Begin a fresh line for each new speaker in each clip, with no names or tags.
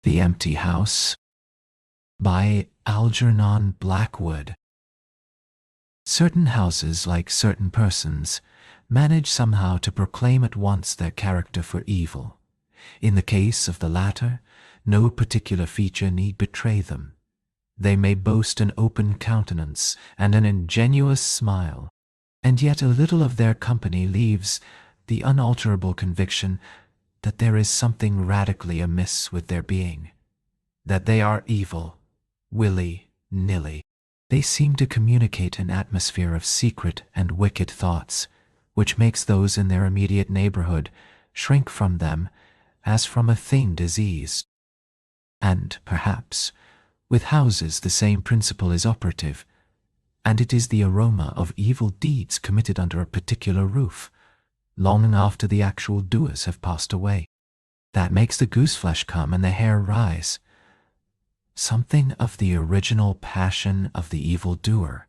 The Empty House by Algernon Blackwood. Certain houses, like certain persons, manage somehow to proclaim at once their character for evil. In the case of the latter, no particular feature need betray them. They may boast an open countenance and an ingenuous smile, and yet a little of their company leaves the unalterable conviction that there is something radically amiss with their being, that they are evil, willy-nilly. They seem to communicate an atmosphere of secret and wicked thoughts, which makes those in their immediate neighborhood shrink from them as from a thing diseased. And, perhaps, with houses the same principle is operative, and it is the aroma of evil deeds committed under a particular roof, long after the actual doers have passed away, that makes the gooseflesh come and the hair rise. Something of the original passion of the evildoer,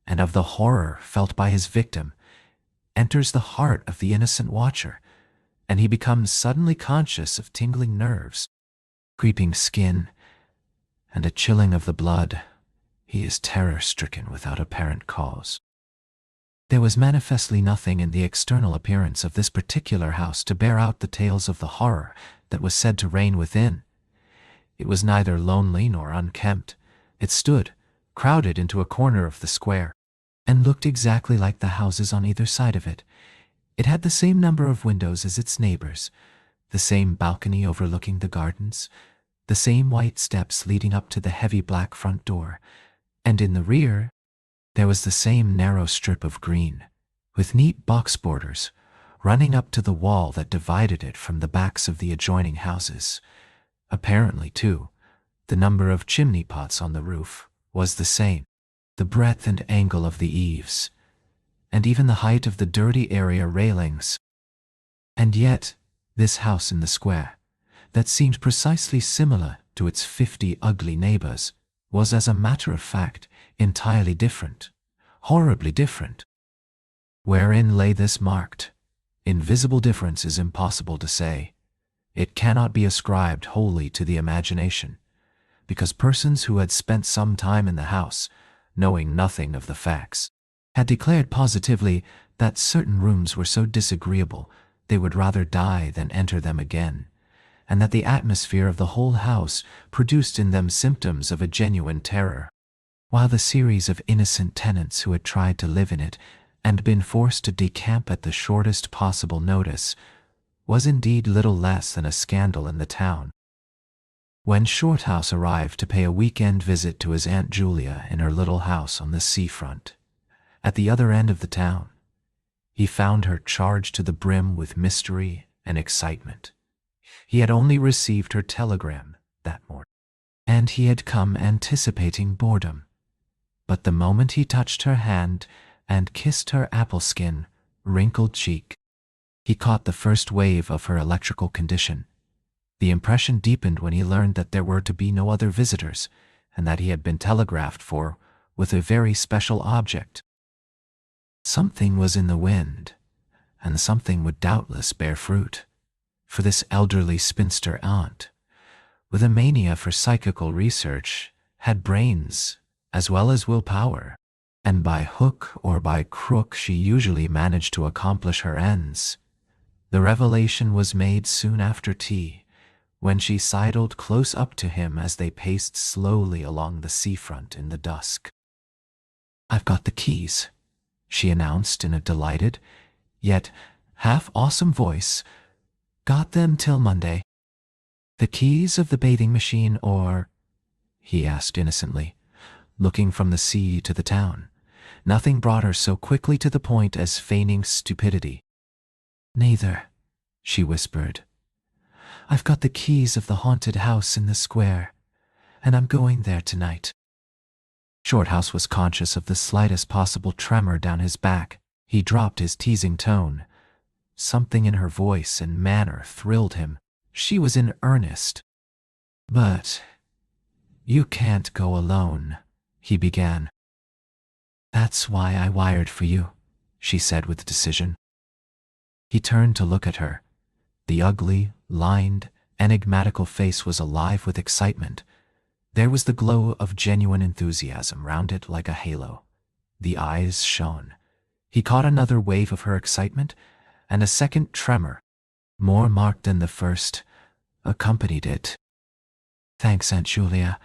and of the horror felt by his victim, enters the heart of the innocent watcher, and he becomes suddenly conscious of tingling nerves, creeping skin, and a chilling of the blood. He is terror-stricken without apparent cause. There was manifestly nothing in the external appearance of this particular house to bear out the tales of the horror that was said to reign within. It was neither lonely nor unkempt. It stood, crowded into a corner of the square, and looked exactly like the houses on either side of it. It had the same number of windows as its neighbors, the same balcony overlooking the gardens, the same white steps leading up to the heavy black front door, and in the rear there was the same narrow strip of green, with neat box borders, running up to the wall that divided it from the backs of the adjoining houses. Apparently, too, the number of chimney pots on the roof was the same, the breadth and angle of the eaves, and even the height of the dirty area railings. And yet, this house in the square, that seemed precisely similar to its 50 ugly neighbors, was, as a matter of fact, entirely different, horribly different. Wherein lay this marked, invisible difference is impossible to say. It cannot be ascribed wholly to the imagination, because persons who had spent some time in the house, knowing nothing of the facts, had declared positively that certain rooms were so disagreeable they would rather die than enter them again, and that the atmosphere of the whole house produced in them symptoms of a genuine terror, while the series of innocent tenants who had tried to live in it and been forced to decamp at the shortest possible notice was indeed little less than a scandal in the town. When Shorthouse arrived to pay a weekend visit to his Aunt Julia in her little house on the seafront, at the other end of the town, he found her charged to the brim with mystery and excitement. He had only received her telegram that morning, and he had come anticipating boredom. But the moment he touched her hand and kissed her apple-skin, wrinkled cheek, he caught the first wave of her electrical condition. The impression deepened when he learned that there were to be no other visitors, and that he had been telegraphed for with a very special object. Something was in the wind, and something would doubtless bear fruit, for this elderly spinster aunt, with a mania for psychical research, had brains as well as willpower, and by hook or by crook she usually managed to accomplish her ends. The revelation was made soon after tea, when she sidled close up to him as they paced slowly along the seafront in the dusk. "I've got the keys," she announced in a delighted, yet half-awesome voice. "Got them till Monday." "The keys of the bathing machine or—" he asked innocently, looking from the sea to the town. Nothing brought her so quickly to the point as feigning stupidity. "Neither," she whispered. "I've got the keys of the haunted house in the square, and I'm going there tonight." Shorthouse was conscious of the slightest possible tremor down his back. He dropped his teasing tone. Something in her voice and manner thrilled him. She was in earnest. "But you can't go alone," he began. "That's why I wired for you," she said with decision. He turned to look at her. The ugly, lined, enigmatical face was alive with excitement. There was the glow of genuine enthusiasm round it like a halo. The eyes shone. He caught another wave of her excitement, and a second tremor, more marked than the first, accompanied it. "Thanks, Aunt Julia,"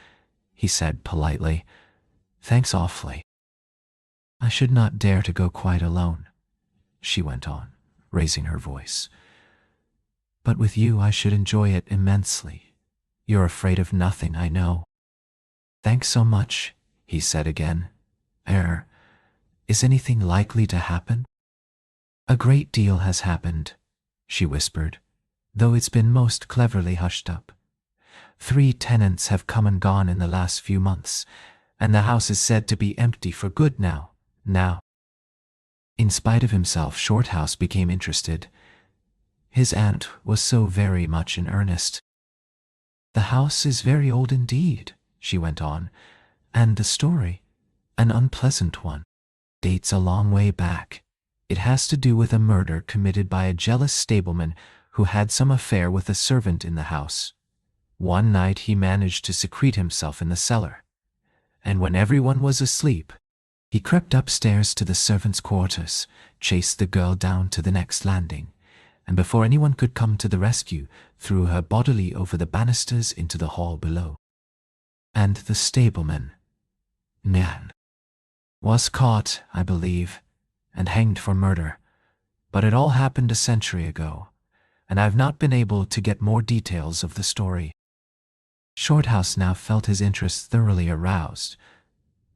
he said politely. "Thanks awfully." "I should not dare to go quite alone," she went on, raising her voice. "But with you I should enjoy it immensely. You're afraid of nothing, I know." "Thanks so much," he said again. Is anything likely to happen?" "A great deal has happened," she whispered, "though it's been most cleverly hushed up. 3 tenants have come and gone in the last few months, and the house is said to be empty for good now. In spite of himself, Shorthouse became interested. His aunt was so very much in earnest. "The house is very old indeed," she went on, "and the story, an unpleasant one, dates a long way back. It has to do with a murder committed by a jealous stableman who had some affair with a servant in the house. One night he managed to secrete himself in the cellar, and when everyone was asleep, he crept upstairs to the servants' quarters, chased the girl down to the next landing, and before anyone could come to the rescue, threw her bodily over the banisters into the hall below. And the stableman, Nan, was caught, I believe, and hanged for murder. But it all happened a century ago, and I've not been able to get more details of the story." Shorthouse now felt his interest thoroughly aroused,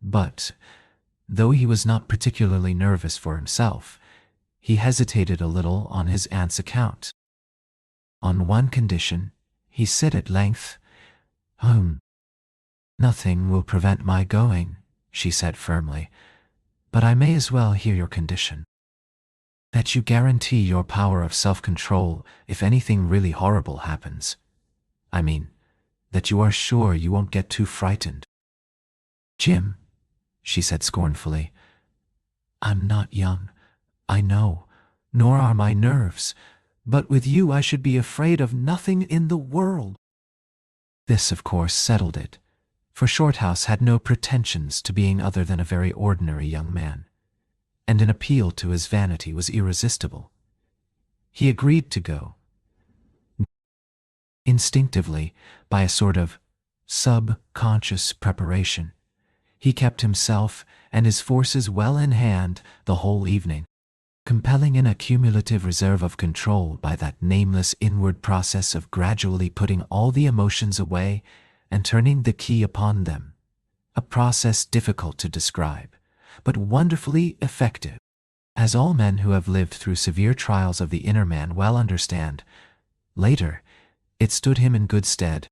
but, though he was not particularly nervous for himself, he hesitated a little on his aunt's account. "On one condition," he said at length. "Nothing will prevent my going," she said firmly, "but I may as well hear your condition. That you guarantee your power of self-control if anything really horrible happens. I mean, that you are sure you won't get too frightened." "Jim," she said scornfully, "I'm not young, I know, nor are my nerves, but with you I should be afraid of nothing in the world." This, of course, settled it, for Shorthouse had no pretensions to being other than a very ordinary young man, and an appeal to his vanity was irresistible. He agreed to go. Instinctively, by a sort of subconscious preparation, he kept himself and his forces well in hand the whole evening, compelling an accumulative reserve of control by that nameless inward process of gradually putting all the emotions away and turning the key upon them, a process difficult to describe, but wonderfully effective, as all men who have lived through severe trials of the inner man well understand. Later, it stood him in good stead.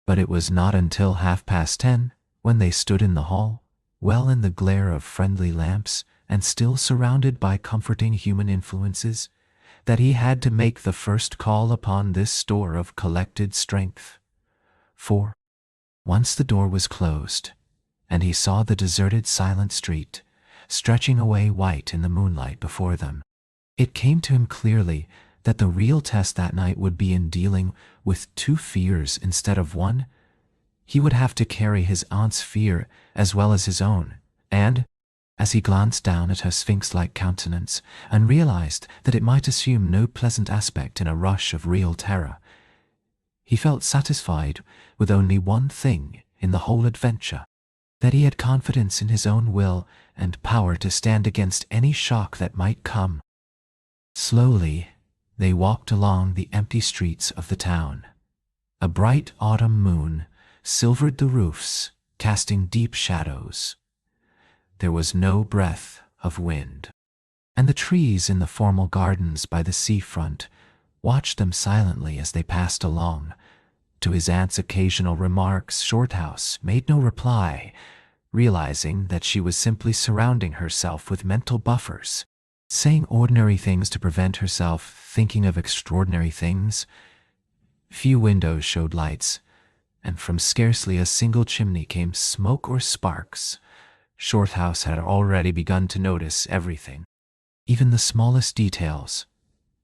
But it was not until 10:30, when they stood in the hall, well in the glare of friendly lamps and still surrounded by comforting human influences, that he had to make the first call upon this store of collected strength. For, once the door was closed, and he saw the deserted silent street, stretching away white in the moonlight before them, it came to him clearly that the real test that night would be in dealing with 2 fears instead of 1. He would have to carry his aunt's fear as well as his own, and, as he glanced down at her sphinx-like countenance and realized that it might assume no pleasant aspect in a rush of real terror, he felt satisfied with only one thing in the whole adventure, that he had confidence in his own will and power to stand against any shock that might come. Slowly, they walked along the empty streets of the town. A bright autumn moon silvered the roofs, casting deep shadows. There was no breath of wind, and the trees in the formal gardens by the seafront watched them silently as they passed along. To his aunt's occasional remarks, Shorthouse made no reply, realizing that she was simply surrounding herself with mental buffers, saying ordinary things to prevent herself thinking of extraordinary things. Few windows showed lights, and from scarcely a single chimney came smoke or sparks. Shorthouse had already begun to notice everything, even the smallest details.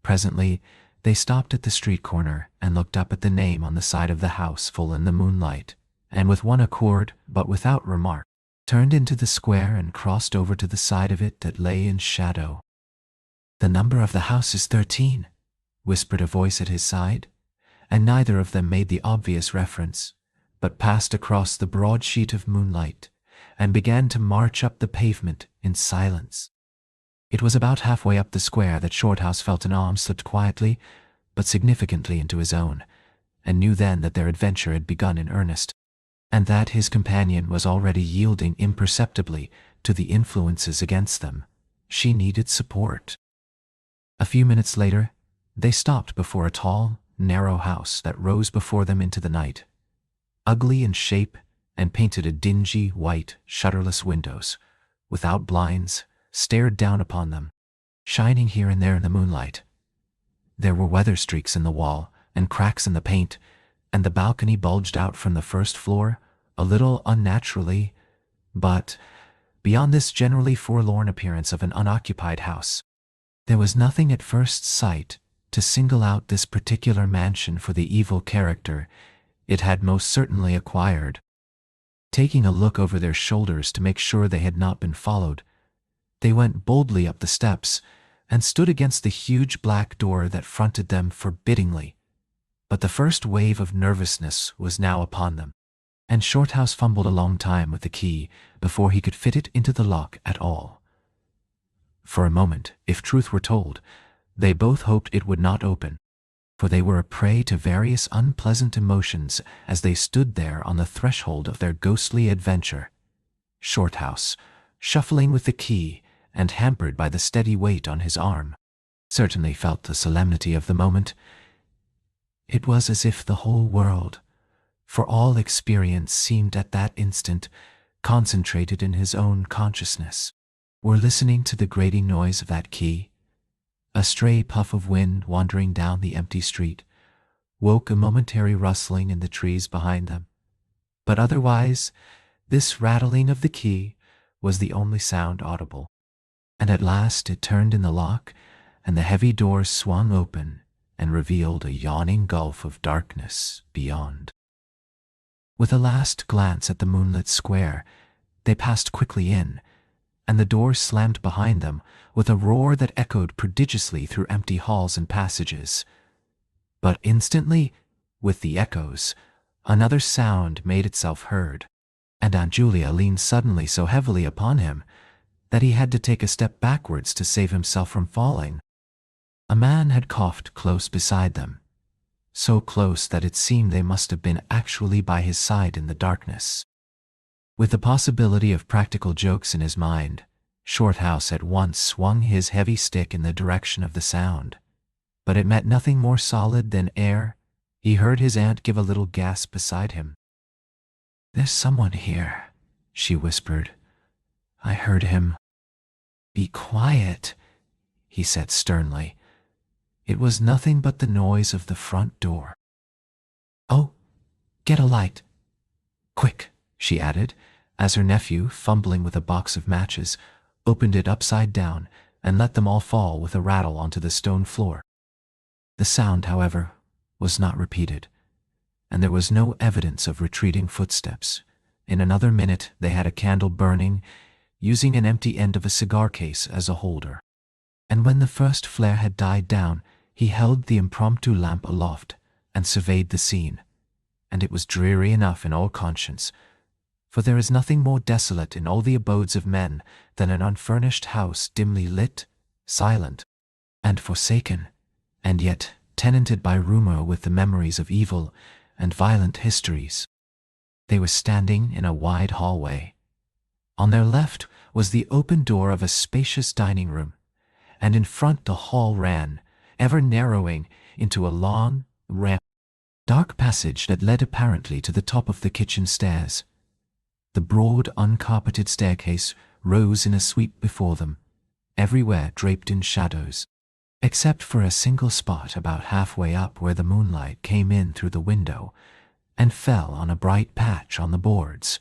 Presently, They stopped at the street corner and looked up at the name on the side of the house full in the moonlight, and with one accord, but without remark, turned into the square and crossed over to the side of it that lay in shadow. "The number of the house is 13, whispered a voice at his side, and neither of them made the obvious reference, but passed across the broad sheet of moonlight and began to march up the pavement in silence. It was about halfway up the square that Shorthouse felt an arm slipped quietly but significantly into his own, and knew then that their adventure had begun in earnest, and that his companion was already yielding imperceptibly to the influences against them. She needed support. A few minutes later, they stopped before a tall, narrow house that rose before them into the night. Ugly in shape and painted a dingy, white, shutterless windows, without blinds, stared down upon them, shining here and there in the moonlight. There were weather streaks in the wall and cracks in the paint, and the balcony bulged out from the first floor, a little unnaturally, but beyond this generally forlorn appearance of an unoccupied house, there was nothing at first sight to single out this particular mansion for the evil character it had most certainly acquired. Taking a look over their shoulders to make sure they had not been followed, they went boldly up the steps and stood against the huge black door that fronted them forbiddingly. But the first wave of nervousness was now upon them, and Shorthouse fumbled a long time with the key before he could fit it into the lock at all. For a moment, if truth were told, they both hoped it would not open, for they were a prey to various unpleasant emotions as they stood there on the threshold of their ghostly adventure. Shorthouse, shuffling with the key and hampered by the steady weight on his arm, certainly felt the solemnity of the moment. It was as if the whole world, for all experience seemed at that instant concentrated in his own consciousness, were listening to the grating noise of that key. A stray puff of wind wandering down the empty street woke a momentary rustling in the trees behind them, but otherwise this rattling of the key was the only sound audible, and at last it turned in the lock and the heavy doors swung open and revealed a yawning gulf of darkness beyond. With a last glance at the moonlit square, they passed quickly in, and the door slammed behind them with a roar that echoed prodigiously through empty halls and passages. But instantly, with the echoes, another sound made itself heard, and Aunt Julia leaned suddenly so heavily upon him that he had to take a step backwards to save himself from falling. A man had coughed close beside them, so close that it seemed they must have been actually by his side in the darkness. With the possibility of practical jokes in his mind, Shorthouse at once swung his heavy stick in the direction of the sound, but it met nothing more solid than air. He heard his aunt give a little gasp beside him. "There's someone here," she whispered. "I heard him." "Be quiet," he said sternly. It was nothing but the noise of the front door. "Oh, get a light. Quick," she added, as her nephew, fumbling with a box of matches, opened it upside down and let them all fall with a rattle onto the stone floor. The sound, however, was not repeated, and there was no evidence of retreating footsteps. In another minute they had a candle burning, using an empty end of a cigar case as a holder. And when the first flare had died down, he held the impromptu lamp aloft and surveyed the scene, and it was dreary enough in all conscience, for there is nothing more desolate in all the abodes of men than an unfurnished house dimly lit, silent, and forsaken, and yet tenanted by rumor with the memories of evil and violent histories. They were standing in a wide hallway. On their left was the open door of a spacious dining room, and in front the hall ran, ever narrowing, into a long, dark passage that led apparently to the top of the kitchen stairs. The broad, uncarpeted staircase rose in a sweep before them, everywhere draped in shadows, except for a single spot about halfway up where the moonlight came in through the window and fell on a bright patch on the boards.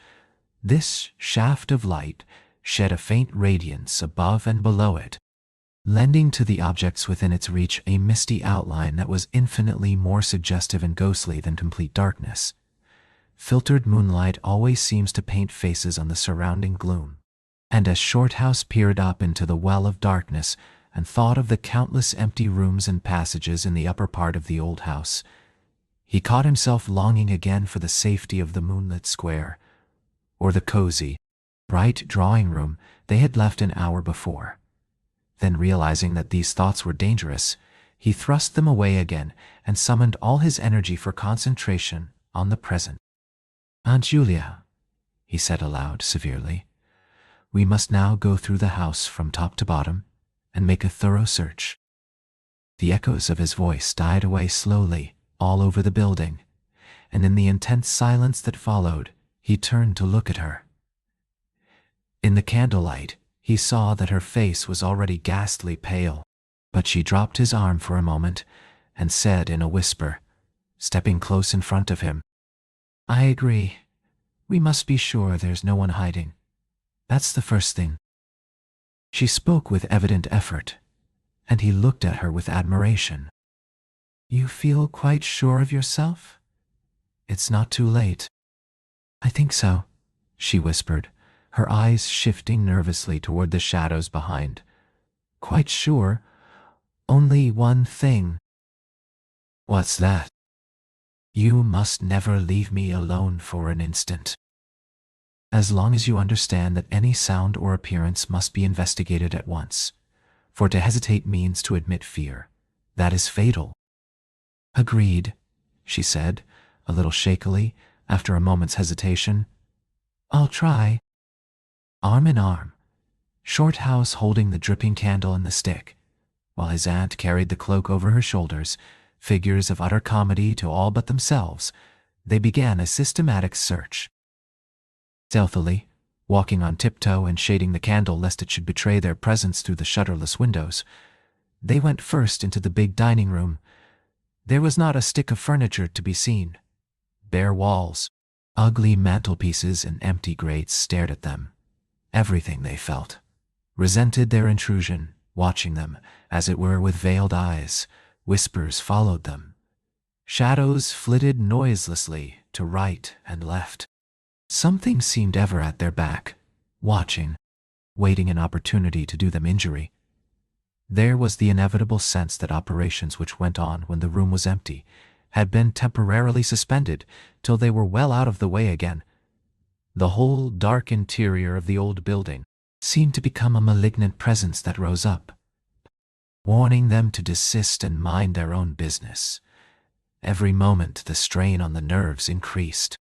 This shaft of light shed a faint radiance above and below it, lending to the objects within its reach a misty outline that was infinitely more suggestive and ghostly than complete darkness. Filtered moonlight always seems to paint faces on the surrounding gloom. And as Shorthouse peered up into the well of darkness and thought of the countless empty rooms and passages in the upper part of the old house, he caught himself longing again for the safety of the moonlit square, or the cozy, bright drawing room they had left an hour before. Then, realizing that these thoughts were dangerous, he thrust them away again and summoned all his energy for concentration on the present. "Aunt Julia," he said aloud severely, "we must now go through the house from top to bottom and make a thorough search." The echoes of his voice died away slowly all over the building, and in the intense silence that followed, he turned to look at her. In the candlelight, he saw that her face was already ghastly pale, but she dropped his arm for a moment and said in a whisper, stepping close in front of him, "I agree. We must be sure there's no one hiding. That's the first thing." She spoke with evident effort, and he looked at her with admiration. "You feel quite sure of yourself? It's not too late." "I think so," she whispered, her eyes shifting nervously toward the shadows behind. "Quite sure. Only one thing." "What's that?" "You must never leave me alone for an instant. As long as you understand that any sound or appearance must be investigated at once. For to hesitate means to admit fear. That is fatal." "Agreed," she said, a little shakily, after a moment's hesitation. "I'll try." Arm in arm, Shorthouse holding the dripping candle and the stick, while his aunt carried the cloak over her shoulders, figures of utter comedy to all but themselves, they began a systematic search. Stealthily, walking on tiptoe and shading the candle lest it should betray their presence through the shutterless windows, they went first into the big dining room. There was not a stick of furniture to be seen. Bare walls, ugly mantelpieces, and empty grates stared at them. Everything, they felt, resented their intrusion, watching them, as it were, with veiled eyes. Whispers followed them. Shadows flitted noiselessly to right and left. Something seemed ever at their back, watching, waiting an opportunity to do them injury. There was the inevitable sense that operations which went on when the room was empty had been temporarily suspended till they were well out of the way again. The whole dark interior of the old building seemed to become a malignant presence that rose up, warning them to desist and mind their own business. Every moment the strain on the nerves increased.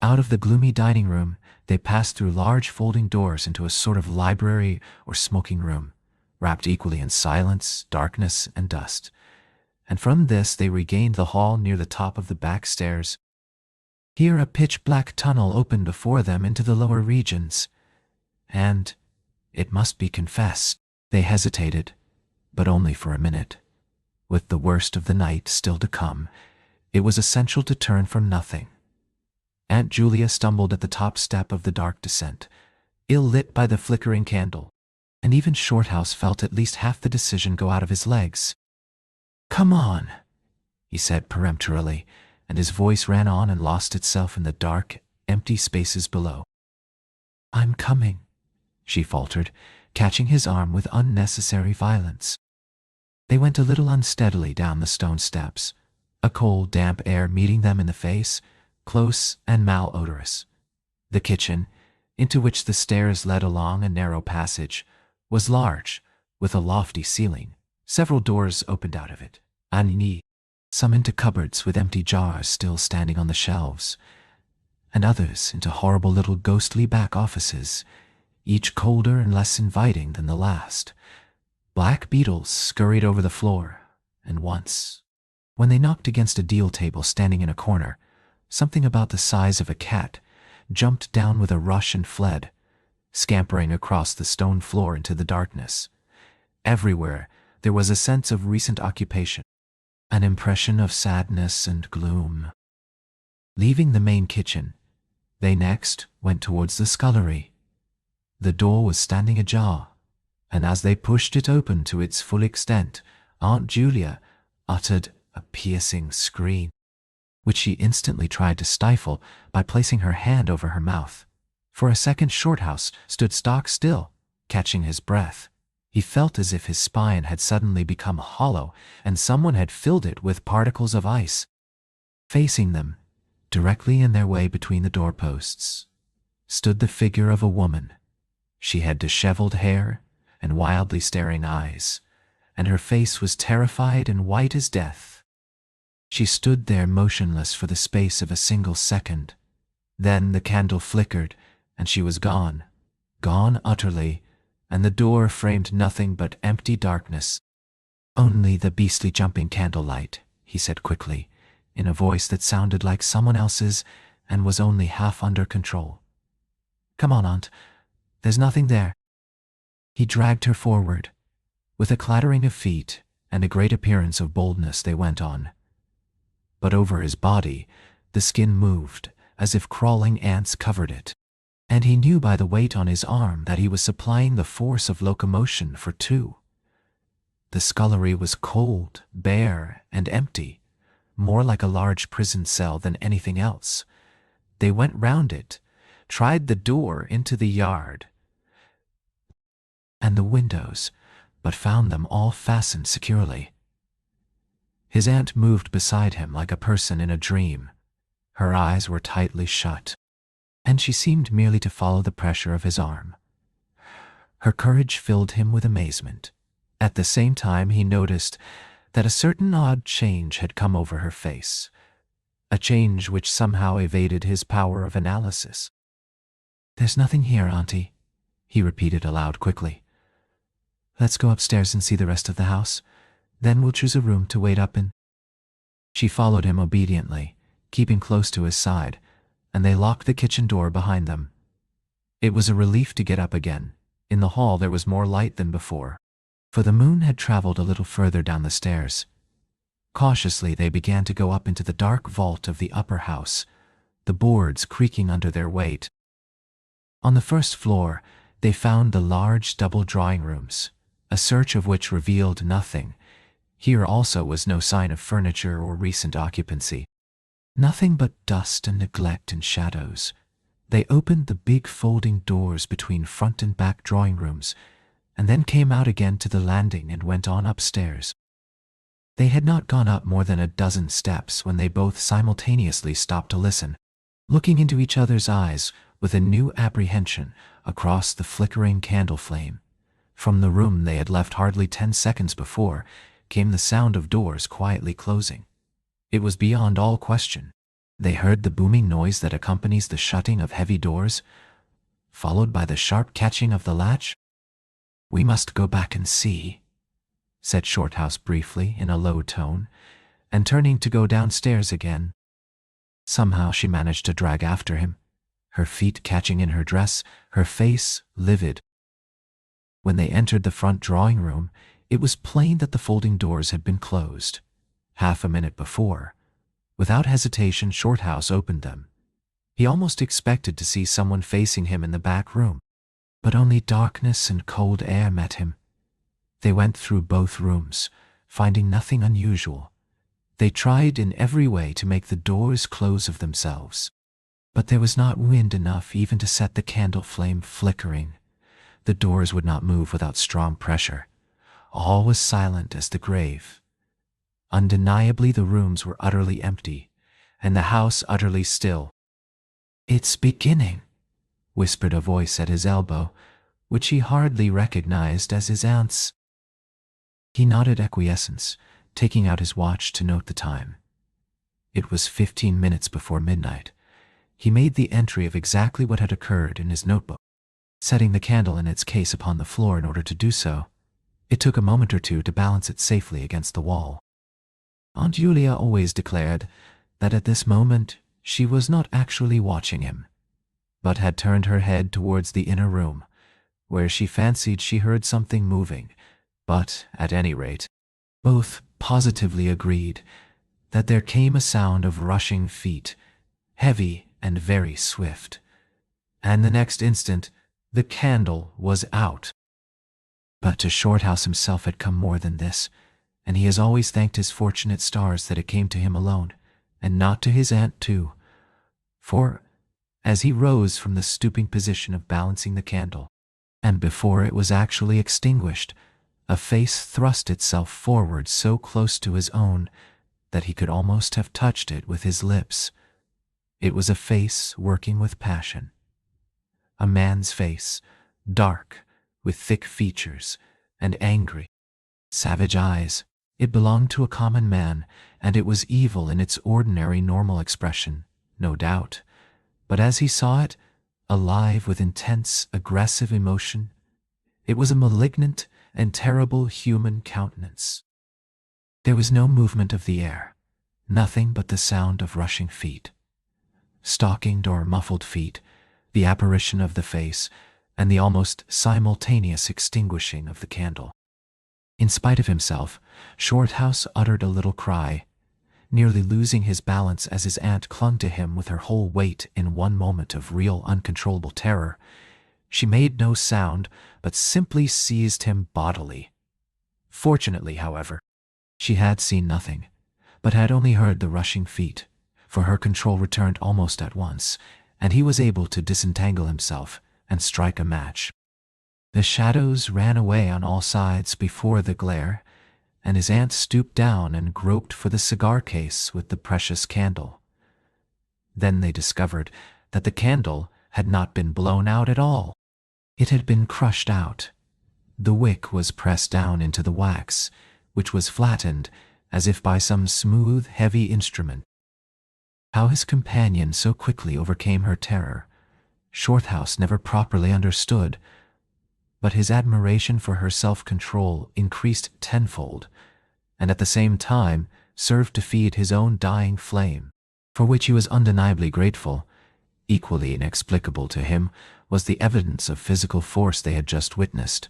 Out of the gloomy dining room, they passed through large folding doors into a sort of library or smoking room, wrapped equally in silence, darkness, and dust. And from this they regained the hall near the top of the back stairs. Here a pitch-black tunnel opened before them into the lower regions, and, it must be confessed, they hesitated, but only for a minute. With the worst of the night still to come, it was essential to turn from nothing. Aunt Julia stumbled at the top step of the dark descent, ill-lit by the flickering candle, and even Shorthouse felt at least half the decision go out of his legs. "Come on," he said peremptorily, and his voice ran on and lost itself in the dark, empty spaces below. "I'm coming," she faltered, catching his arm with unnecessary violence. They went a little unsteadily down the stone steps, a cold, damp air meeting them in the face, close and malodorous. The kitchen, into which the stairs led along a narrow passage, was large, with a lofty ceiling. Several doors opened out of it, and some into cupboards with empty jars still standing on the shelves, and others into horrible little ghostly back offices, each colder and less inviting than the last. Black beetles scurried over the floor, and once, when they knocked against a deal table standing in a corner, something about the size of a cat jumped down with a rush and fled, scampering across the stone floor into the darkness. Everywhere there was a sense of recent occupation, an impression of sadness and gloom. Leaving the main kitchen, they next went towards the scullery. The door was standing ajar, and as they pushed it open to its full extent, Aunt Julia uttered a piercing scream, which she instantly tried to stifle by placing her hand over her mouth. For a second Shorthouse stood stock still, catching his breath. He felt as if his spine had suddenly become hollow and someone had filled it with particles of ice. Facing them, directly in their way between the doorposts, stood the figure of a woman. She had disheveled hair and wildly staring eyes, and her face was terrified and white as death. She stood there motionless for the space of a single second. Then the candle flickered, and she was gone utterly, and the door framed nothing but empty darkness. "Only the beastly jumping candlelight," he said quickly, in a voice that sounded like someone else's and was only half under control. "Come on, Aunt. There's nothing there." He dragged her forward. With a clattering of feet and a great appearance of boldness they went on. But over his body, the skin moved, as if crawling ants covered it, and he knew by the weight on his arm that he was supplying the force of locomotion for two. The scullery was cold, bare, and empty, more like a large prison cell than anything else. They went round it, tried the door into the yard and the windows, but found them all fastened securely. His aunt moved beside him like a person in a dream. Her eyes were tightly shut, and she seemed merely to follow the pressure of his arm. Her courage filled him with amazement. At the same time he noticed that a certain odd change had come over her face, a change which somehow evaded his power of analysis. "There's nothing here, Auntie," he repeated aloud quickly. "Let's go upstairs and see the rest of the house. Then we'll choose a room to wait up in." She followed him obediently, keeping close to his side, and they locked the kitchen door behind them. It was a relief to get up again. In the hall there was more light than before, for the moon had traveled a little further down the stairs. Cautiously they began to go up into the dark vault of the upper house, the boards creaking under their weight. On the first floor they found the large double drawing rooms, a search of which revealed nothing. Here also was no sign of furniture or recent occupancy. Nothing but dust and neglect and shadows. They opened the big folding doors between front and back drawing rooms, and then came out again to the landing and went on upstairs. They had not gone up more than a dozen steps when they both simultaneously stopped to listen, looking into each other's eyes with a new apprehension across the flickering candle flame. From the room they had left hardly 10 seconds before came the sound of doors quietly closing. It was beyond all question. They heard the booming noise that accompanies the shutting of heavy doors, followed by the sharp catching of the latch. "We must go back and see," said Shorthouse briefly in a low tone, and turning to go downstairs again. Somehow she managed to drag after him, her feet catching in her dress, her face livid. When they entered the front drawing room, it was plain that the folding doors had been closed. Half a minute before, without hesitation, Shorthouse opened them. He almost expected to see someone facing him in the back room, but only darkness and cold air met him. They went through both rooms, finding nothing unusual. They tried in every way to make the doors close of themselves, but there was not wind enough even to set the candle flame flickering. The doors would not move without strong pressure. All was silent as the grave. Undeniably the rooms were utterly empty, and the house utterly still. "It's beginning," whispered a voice at his elbow, which he hardly recognized as his aunt's. He nodded acquiescence, taking out his watch to note the time. It was 15 minutes before midnight. He made the entry of exactly what had occurred in his notebook, setting the candle in its case upon the floor in order to do so. It took a moment or two to balance it safely against the wall. Aunt Julia always declared that at this moment she was not actually watching him, but had turned her head towards the inner room, where she fancied she heard something moving, but, at any rate, both positively agreed that there came a sound of rushing feet, heavy and very swift, and the next instant the candle was out. But to Shorthouse himself had come more than this, and he has always thanked his fortunate stars that it came to him alone, and not to his aunt too. For, as he rose from the stooping position of balancing the candle, and before it was actually extinguished, a face thrust itself forward so close to his own that he could almost have touched it with his lips. It was a face working with passion. A man's face, dark, with thick features, and angry, savage eyes. It belonged to a common man, and it was evil in its ordinary normal expression, no doubt. But as he saw it, alive with intense, aggressive emotion, it was a malignant and terrible human countenance. There was no movement of the air, nothing but the sound of rushing feet. Stockinged or muffled feet, the apparition of the face, and the almost simultaneous extinguishing of the candle. In spite of himself, Shorthouse uttered a little cry, nearly losing his balance as his aunt clung to him with her whole weight in one moment of real uncontrollable terror. She made no sound, but simply seized him bodily. Fortunately, however, she had seen nothing, but had only heard the rushing feet, for her control returned almost at once, and he was able to disentangle himself and strike a match. The shadows ran away on all sides before the glare, and his aunt stooped down and groped for the cigar case with the precious candle. Then they discovered that the candle had not been blown out at all. It had been crushed out. The wick was pressed down into the wax, which was flattened as if by some smooth, heavy instrument. How his companion so quickly overcame her terror, Shorthouse never properly understood, but his admiration for her self-control increased tenfold, and at the same time served to feed his own dying flame, for which he was undeniably grateful. Equally inexplicable to him was the evidence of physical force they had just witnessed.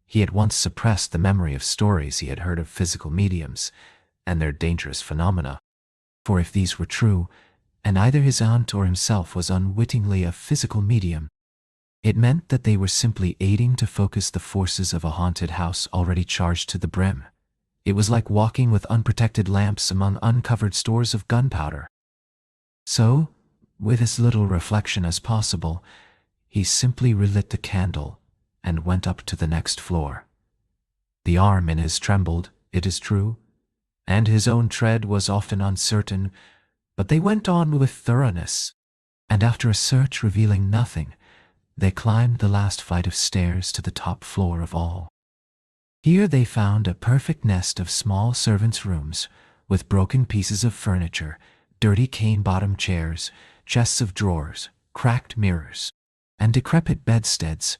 He had once suppressed the memory of stories he had heard of physical mediums and their dangerous phenomena, for if these were true, and either his aunt or himself was unwittingly a physical medium, it meant that they were simply aiding to focus the forces of a haunted house already charged to the brim. It was like walking with unprotected lamps among uncovered stores of gunpowder. So, with as little reflection as possible, he simply relit the candle and went up to the next floor. The arm in his trembled, it is true, and his own tread was often uncertain, but they went on with thoroughness, and after a search revealing nothing, they climbed the last flight of stairs to the top floor of all. Here they found a perfect nest of small servants' rooms, with broken pieces of furniture, dirty cane-bottomed chairs, chests of drawers, cracked mirrors, and decrepit bedsteads.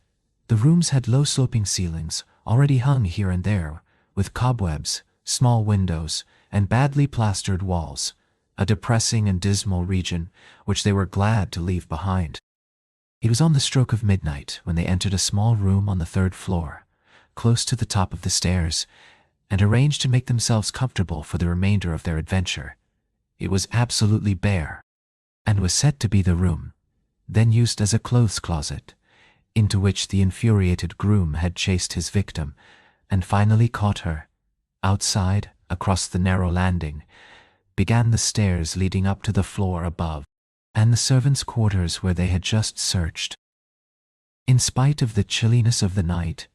The rooms had low-sloping ceilings, already hung here and there, with cobwebs, small windows, and badly plastered walls, a depressing and dismal region which they were glad to leave behind. It was on the stroke of midnight when they entered a small room on the third floor, close to the top of the stairs, and arranged to make themselves comfortable for the remainder of their adventure. It was absolutely bare, and was said to be the room, then used as a clothes closet, into which the infuriated groom had chased his victim, and finally caught her. Outside, across the narrow landing, began the stairs leading up to the floor above, and the servants' quarters where they had just searched. In spite of the chilliness of the night,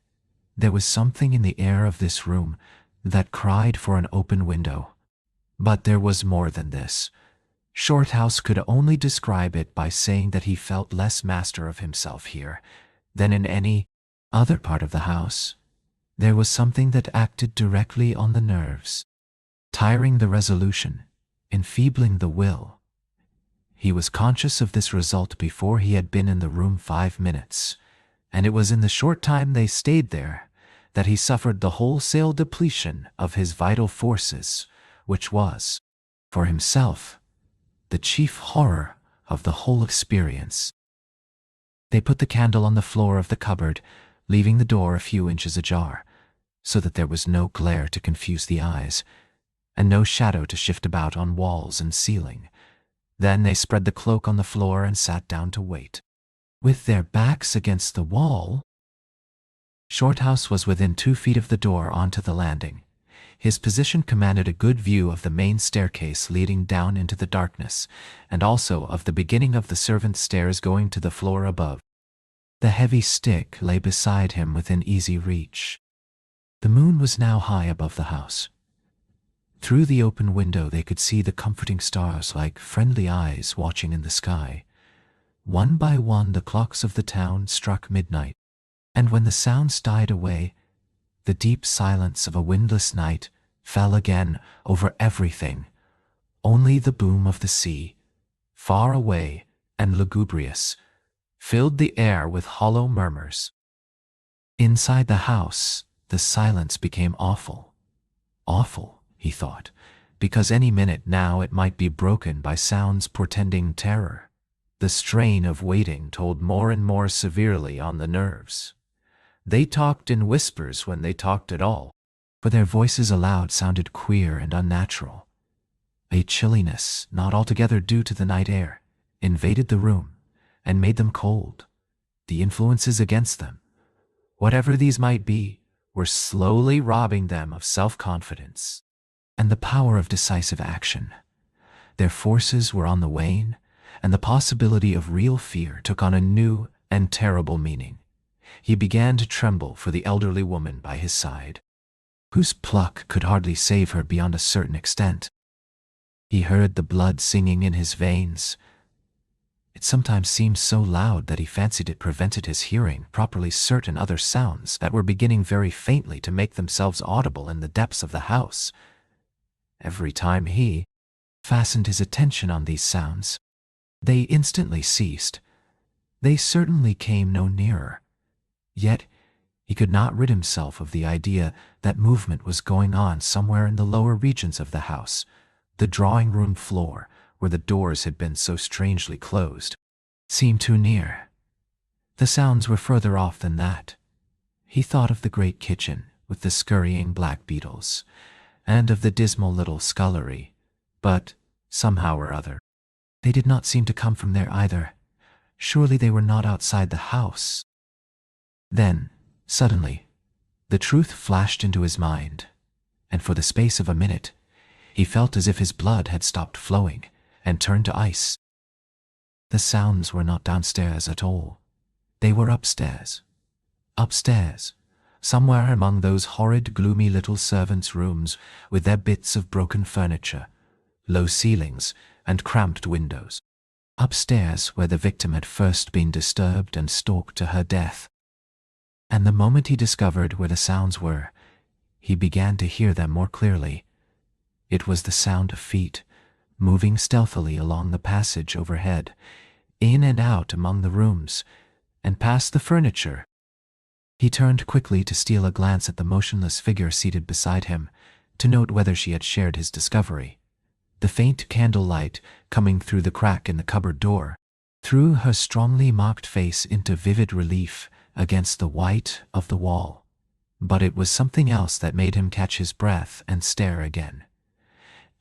there was something in the air of this room that cried for an open window. But there was more than this. Shorthouse could only describe it by saying that he felt less master of himself here than in any other part of the house. There was something that acted directly on the nerves, tiring the resolution, enfeebling the will. He was conscious of this result before he had been in the room 5 minutes, and it was in the short time they stayed there that he suffered the wholesale depletion of his vital forces, which was, for himself, the chief horror of the whole experience. They put the candle on the floor of the cupboard, leaving the door a few inches ajar, so that there was no glare to confuse the eyes, and no shadow to shift about on walls and ceiling. Then they spread the cloak on the floor and sat down to wait. With their backs against the wall, Shorthouse was within 2 feet of the door onto the landing. His position commanded a good view of the main staircase leading down into the darkness, and also of the beginning of the servants' stairs going to the floor above. The heavy stick lay beside him within easy reach. The moon was now high above the house. Through the open window they could see the comforting stars like friendly eyes watching in the sky. One by one the clocks of the town struck midnight, and when the sounds died away, the deep silence of a windless night fell again over everything. Only the boom of the sea, far away and lugubrious, filled the air with hollow murmurs. Inside the house, the silence became awful. Awful, he thought, because any minute now it might be broken by sounds portending terror. The strain of waiting told more and more severely on the nerves. They talked in whispers when they talked at all, for their voices aloud sounded queer and unnatural. A chilliness, not altogether due to the night air, invaded the room and made them cold. The influences against them, whatever these might be, were slowly robbing them of self-confidence and the power of decisive action. Their forces were on the wane, and the possibility of real fear took on a new and terrible meaning. He began to tremble for the elderly woman by his side, whose pluck could hardly save her beyond a certain extent. He heard the blood singing in his veins. It sometimes seemed so loud that he fancied it prevented his hearing properly certain other sounds that were beginning very faintly to make themselves audible in the depths of the house. Every time he fastened his attention on these sounds, they instantly ceased. They certainly came no nearer. Yet he could not rid himself of the idea that movement was going on somewhere in the lower regions of the house. The drawing-room floor, where the doors had been so strangely closed, seemed too near. The sounds were further off than that. He thought of the great kitchen with the scurrying black beetles, and of the dismal little scullery, but, somehow or other, they did not seem to come from there either. Surely they were not outside the house. Then, suddenly, the truth flashed into his mind, and for the space of a minute, he felt as if his blood had stopped flowing and turned to ice. The sounds were not downstairs at all. They were upstairs. Upstairs, somewhere among those horrid, gloomy little servants' rooms with their bits of broken furniture, low ceilings, and cramped windows. Upstairs where the victim had first been disturbed and stalked to her death. And the moment he discovered where the sounds were, he began to hear them more clearly. It was the sound of feet, moving stealthily along the passage overhead, in and out among the rooms, and past the furniture. He turned quickly to steal a glance at the motionless figure seated beside him, to note whether she had shared his discovery. The faint candlelight, coming through the crack in the cupboard door, threw her strongly marked face into vivid relief against the white of the wall. But it was something else that made him catch his breath and stare again.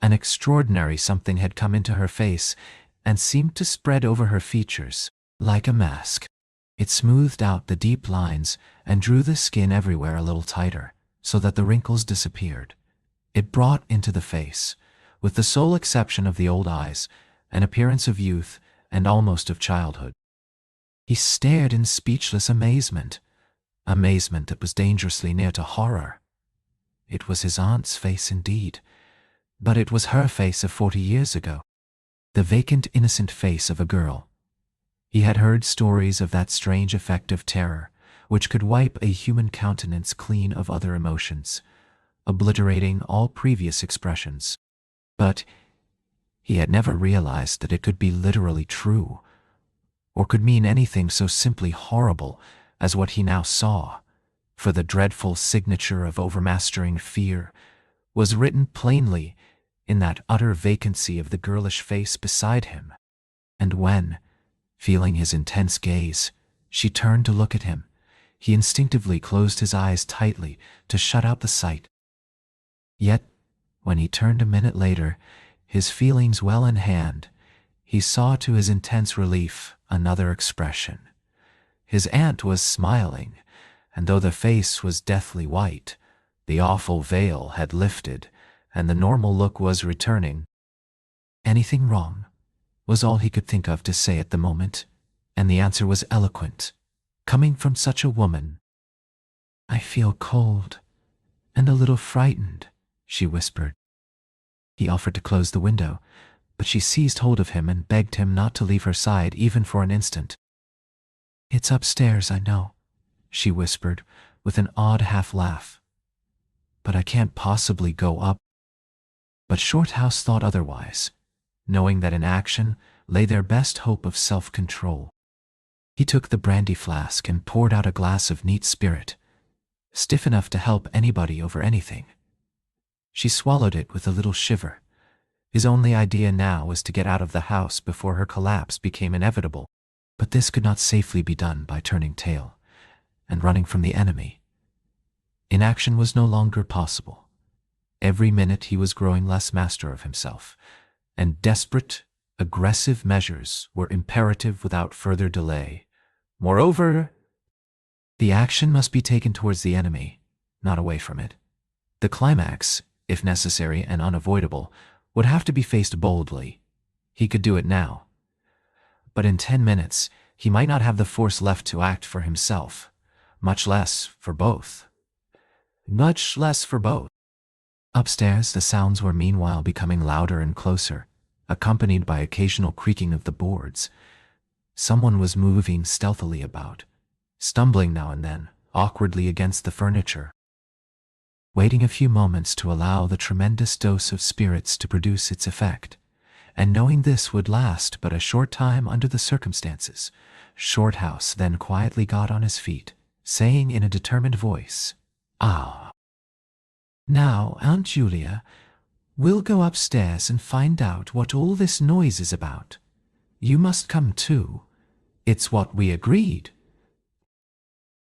An extraordinary something had come into her face and seemed to spread over her features like a mask. It smoothed out the deep lines and drew the skin everywhere a little tighter, so that the wrinkles disappeared. It brought into the face, with the sole exception of the old eyes, an appearance of youth and almost of childhood. He stared in speechless amazement that was dangerously near to horror. It was his aunt's face indeed, but it was her face of 40 years ago, the vacant, innocent face of a girl. He had heard stories of that strange effect of terror, which could wipe a human countenance clean of other emotions, obliterating all previous expressions. But he had never realized that it could be literally true, or could mean anything so simply horrible as what he now saw, for the dreadful signature of overmastering fear was written plainly in that utter vacancy of the girlish face beside him. And when, feeling his intense gaze, she turned to look at him, he instinctively closed his eyes tightly to shut out the sight. Yet, when he turned a minute later, his feelings well in hand, he saw to his intense relief another expression. His aunt was smiling, and though the face was deathly white, the awful veil had lifted, and the normal look was returning. "Anything wrong?" was all he could think of to say at the moment, and the answer was eloquent, coming from such a woman. "I feel cold and a little frightened," she whispered. He offered to close the window, but she seized hold of him and begged him not to leave her side even for an instant. "It's upstairs, I know," she whispered with an odd half-laugh. "But I can't possibly go up." But Shorthouse thought otherwise, knowing that in action lay their best hope of self-control. He took the brandy flask and poured out a glass of neat spirit, stiff enough to help anybody over anything. She swallowed it with a little shiver. His only idea now was to get out of the house before her collapse became inevitable, but this could not safely be done by turning tail and running from the enemy. Inaction was no longer possible. Every minute he was growing less master of himself, and desperate, aggressive measures were imperative without further delay. Moreover, the action must be taken towards the enemy, not away from it. The climax, if necessary and unavoidable, would have to be faced boldly. He could do it now. But in 10 minutes, he might not have the force left to act for himself, much less for both. Much less for both. Upstairs, the sounds were meanwhile becoming louder and closer, accompanied by occasional creaking of the boards. Someone was moving stealthily about, stumbling now and then, awkwardly against the furniture. Waiting a few moments to allow the tremendous dose of spirits to produce its effect, and knowing this would last but a short time under the circumstances, Shorthouse then quietly got on his feet, saying in a determined voice, "Ah. Now, Aunt Julia, we'll go upstairs and find out what all this noise is about. You must come too. It's what we agreed."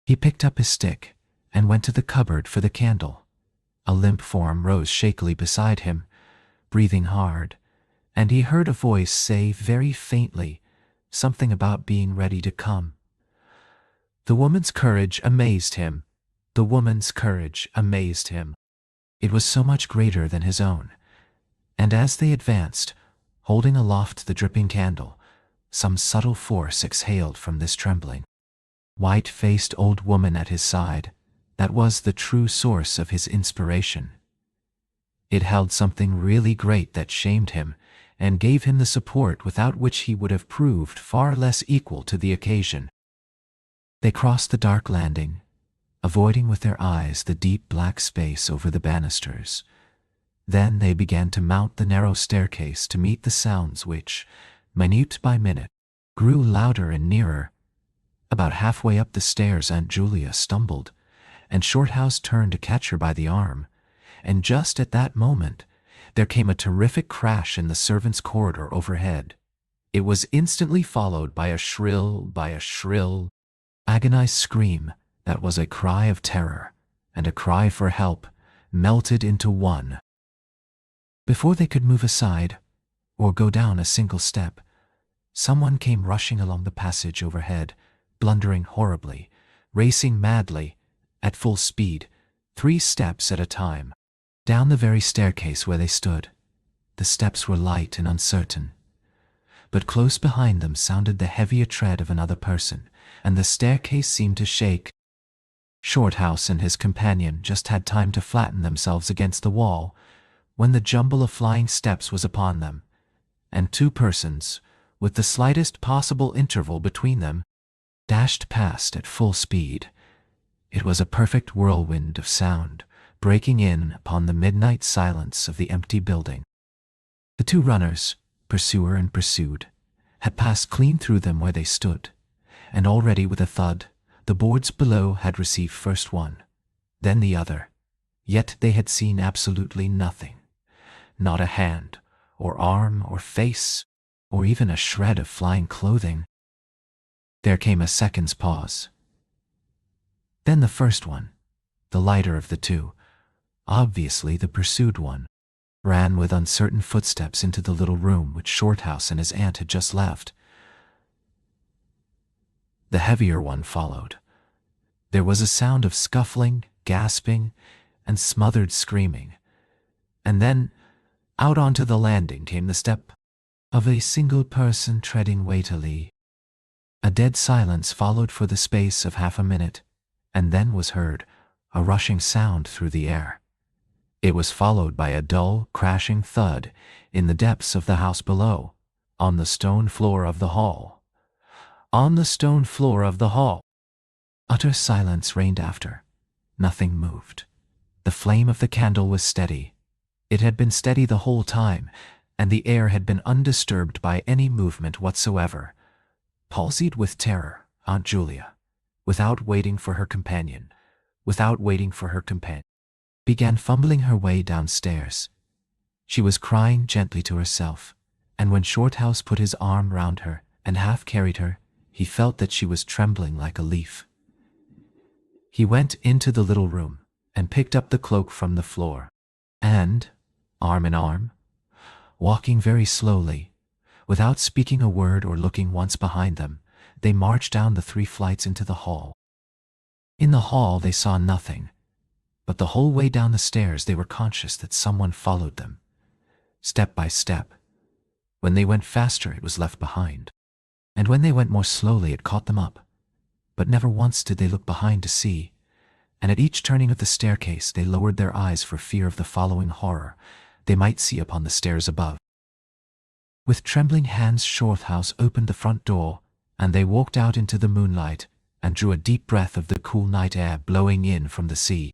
He picked up his stick and went to the cupboard for the candle. A limp form rose shakily beside him, breathing hard, and he heard a voice say very faintly something about being ready to come. The woman's courage amazed him. The woman's courage amazed him. It was so much greater than his own, and as they advanced, holding aloft the dripping candle, some subtle force exhaled from this trembling, white-faced old woman at his side. That was the true source of his inspiration. It held something really great that shamed him and gave him the support without which he would have proved far less equal to the occasion. They crossed the dark landing, avoiding with their eyes the deep black space over the banisters. Then they began to mount the narrow staircase to meet the sounds which, minute by minute, grew louder and nearer. About halfway up the stairs Aunt Julia stumbled, and Shorthouse turned to catch her by the arm, and just at that moment there came a terrific crash in the servants' corridor overhead. It was instantly followed by a shrill, agonized scream that was a cry of terror and a cry for help melted into one. Before they could move aside or go down a single step, someone came rushing along the passage overhead, blundering horribly, racing madly, at full speed, 3 steps at a time, down the very staircase where they stood. The steps were light and uncertain, but close behind them sounded the heavier tread of another person, and the staircase seemed to shake. Shorthouse and his companion just had time to flatten themselves against the wall when the jumble of flying steps was upon them, and 2 persons, with the slightest possible interval between them, dashed past at full speed. It was a perfect whirlwind of sound, breaking in upon the midnight silence of the empty building. The 2 runners, pursuer and pursued, had passed clean through them where they stood, and already with a thud, the boards below had received first one, then the other, yet they had seen absolutely nothing, not a hand, or arm, or face, or even a shred of flying clothing. There came a second's pause. Then the first one, the lighter of the 2, obviously the pursued one, ran with uncertain footsteps into the little room which Shorthouse and his aunt had just left. The heavier one followed. There was a sound of scuffling, gasping, and smothered screaming. And then, out onto the landing came the step of a single person treading weightily. A dead silence followed for the space of half a minute, and then was heard a rushing sound through the air. It was followed by a dull, crashing thud in the depths of the house below, on the stone floor of the hall. On the stone floor of the hall. Utter silence reigned after. Nothing moved. The flame of the candle was steady. It had been steady the whole time, and the air had been undisturbed by any movement whatsoever. Palsied with terror, Aunt Julia, without waiting for her companion, began fumbling her way downstairs. She was crying gently to herself, and when Shorthouse put his arm round her and half carried her, he felt that she was trembling like a leaf. He went into the little room and picked up the cloak from the floor, and, arm in arm, walking very slowly, without speaking a word or looking once behind them, they marched down the 3 flights into the hall. In the hall they saw nothing, but the whole way down the stairs they were conscious that someone followed them, step by step. When they went faster it was left behind, and when they went more slowly it caught them up. But never once did they look behind to see, and at each turning of the staircase they lowered their eyes for fear of the following horror they might see upon the stairs above. With trembling hands Shorthouse opened the front door, and they walked out into the moonlight and drew a deep breath of the cool night air blowing in from the sea.